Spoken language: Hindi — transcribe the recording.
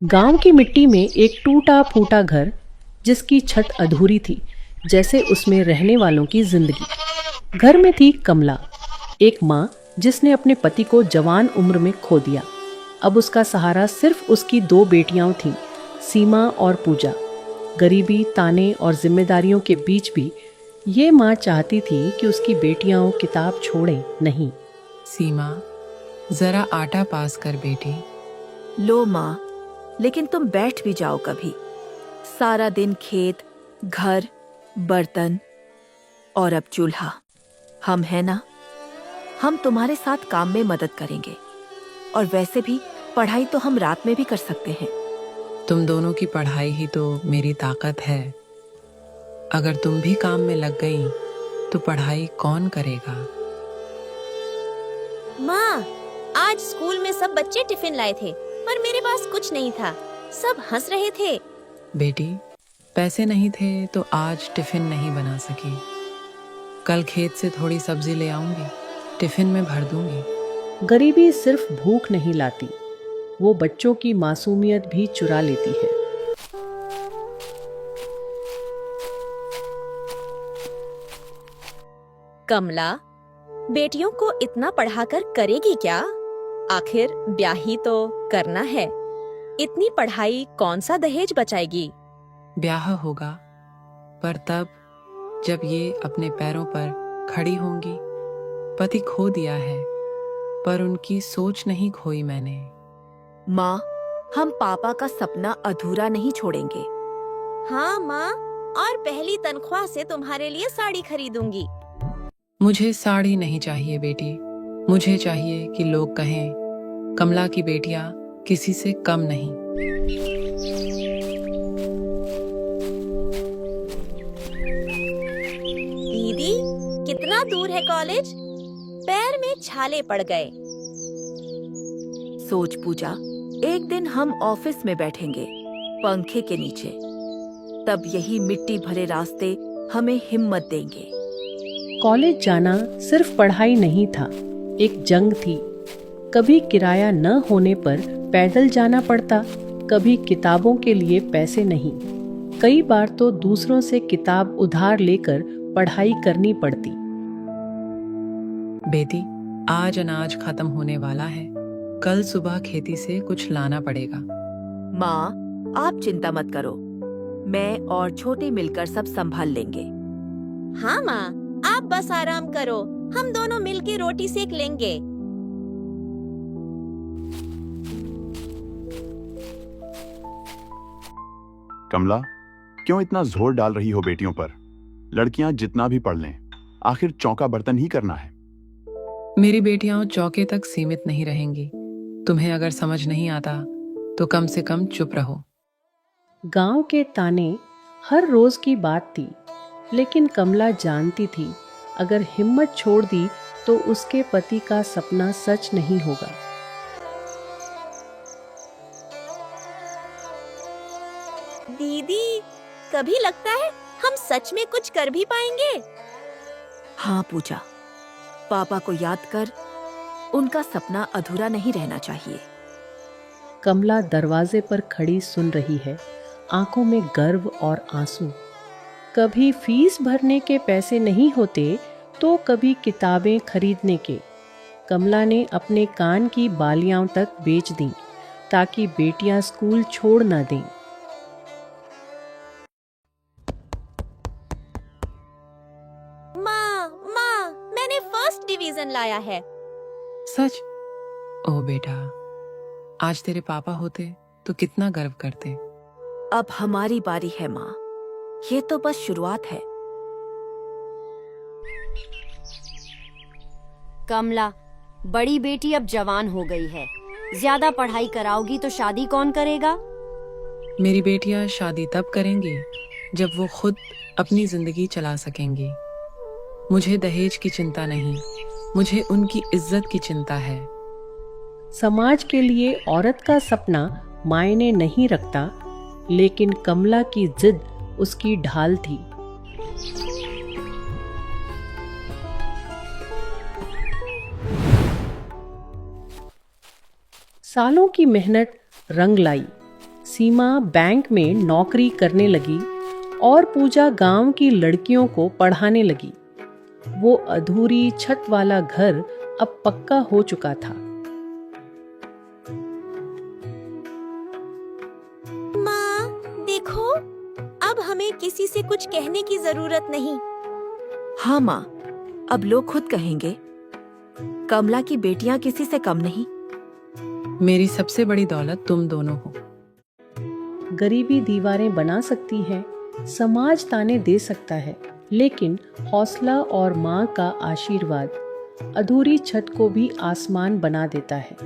गांव की मिट्टी में एक टूटा फूटा घर, जिसकी छत अधूरी थी, जैसे उसमें रहने वालों की जिंदगी। घर में थी कमला, एक माँ जिसने अपने पति को जवान उम्र में खो दिया। अब उसका सहारा सिर्फ उसकी दो बेटियां थीं, सीमा और पूजा। गरीबी, ताने और जिम्मेदारियों के बीच भी ये माँ चाहती थी कि उसकी बेटियां किताब छोड़ें नहीं। सीमा, जरा आटा पास कर बेटी। लो माँ, लेकिन तुम बैठ भी जाओ कभी। सारा दिन खेत, घर, बर्तन और अब चूल्हा। हम है ना, हम तुम्हारे साथ काम में मदद करेंगे। और वैसे भी पढ़ाई तो हम रात में भी कर सकते हैं। तुम दोनों की पढ़ाई ही तो मेरी ताकत है। अगर तुम भी काम में लग गई तो पढ़ाई कौन करेगा? माँ, आज स्कूल में सब बच्चे टिफिन लाए थे, पर मेरे पास कुछ नहीं था। सब हंस रहे थे। बेटी, पैसे नहीं थे तो आज टिफिन नहीं बना सकी। कल खेत से थोड़ी सब्जी ले आऊंगी, टिफिन में भर दूंगी। गरीबी सिर्फ भूख नहीं लाती, वो बच्चों की मासूमियत भी चुरा लेती है। कमला, बेटियों को इतना पढ़ाकर करेगी क्या? आखिर ब्याह ही तो करना है। इतनी पढ़ाई कौन सा दहेज बचाएगी? ब्याह होगा, पर तब जब ये अपने पैरों पर खड़ी होंगी। पति खो दिया है, पर उनकी सोच नहीं खोई मैंने। माँ, हम पापा का सपना अधूरा नहीं छोड़ेंगे। हाँ माँ, और पहली तनख्वाह से तुम्हारे लिए साड़ी खरीदूंगी। मुझे साड़ी नहीं चाहिए बेटी, मुझे चाहिए कि लोग कहें कमला की बेटियां किसी से कम नहीं। दीदी, कितना दूर है कॉलेज? पैर में छाले पड़ गए। सोच पूजा, एक दिन हम ऑफिस में बैठेंगे, पंखे के नीचे। तब यही मिट्टी भरे रास्ते हमें हिम्मत देंगे। कॉलेज जाना सिर्फ पढ़ाई नहीं था, एक जंग थी। कभी किराया न होने पर पैदल जाना पड़ता, कभी किताबों के लिए पैसे नहीं। कई बार तो दूसरों से किताब उधार लेकर पढ़ाई करनी पड़ती। बेटी, आज अनाज खत्म होने वाला है, कल सुबह खेती से कुछ लाना पड़ेगा। माँ, आप चिंता मत करो, मैं और छोटे मिलकर सब संभाल लेंगे। हाँ माँ, आप बस आराम करो, हम दोनों मिलके रोटी सेक लेंगे। कमला, क्यों इतना जोर डाल रही हो बेटियों पर? लड़कियां जितना भी पढ़ लें, आखिर चौका बर्तन ही करना है। मेरी बेटियां चौके तक सीमित नहीं रहेंगी। तुम्हें अगर समझ नहीं आता तो कम से कम चुप रहो। गांव के ताने हर रोज की बात थी, लेकिन कमला जानती थी अगर हिम्मत छोड़ दी तो उसके पति का सपना सच नहीं होगा। दीदी, कभी लगता है हम सच में कुछ कर भी पाएंगे। हाँ पूजा, पापा को याद कर, उनका सपना अधूरा नहीं रहना चाहिए। कमला दरवाजे पर खड़ी सुन रही है, आंखों में गर्व और आंसू। कभी फीस भरने के पैसे नहीं होते तो कभी किताबें खरीदने के। कमला ने अपने कान की बालियां तक बेच दी ताकि बेटियां स्कूल छोड़ न दें। माँ, मैंने फर्स्ट डिवीजन लाया है। सच? ओ बेटा, आज तेरे पापा होते तो कितना गर्व करते। अब हमारी बारी है माँ, ये तो बस शुरुआत है। कमला, बड़ी बेटी अब जवान हो गई है, ज्यादा पढ़ाई कराओगी तो शादी कौन करेगा? मेरी बेटियां शादी तब करेंगी जब वो खुद अपनी जिंदगी चला सकेंगी। मुझे दहेज की चिंता नहीं, मुझे उनकी इज्जत की चिंता है। समाज के लिए औरत का सपना मायने नहीं रखता, लेकिन कमला की जिद उसकी ढाल थी। सालों की मेहनत रंग लाई। सीमा बैंक में नौकरी करने लगी और पूजा गांव की लड़कियों को पढ़ाने लगी। वो अधूरी छत वाला घर अब पक्का हो चुका था। माँ, देखो, अब हमें किसी से कुछ कहने की जरूरत नहीं। हाँ माँ, अब लोग खुद कहेंगे। कमला की बेटियां किसी से कम नहीं। मेरी सबसे बड़ी दौलत तुम दोनों हो। गरीबी दीवारें बना सकती है, समाज ताने दे सकता है, लेकिन हौसला और माँ का आशीर्वाद अधूरी छत को भी आसमान बना देता है।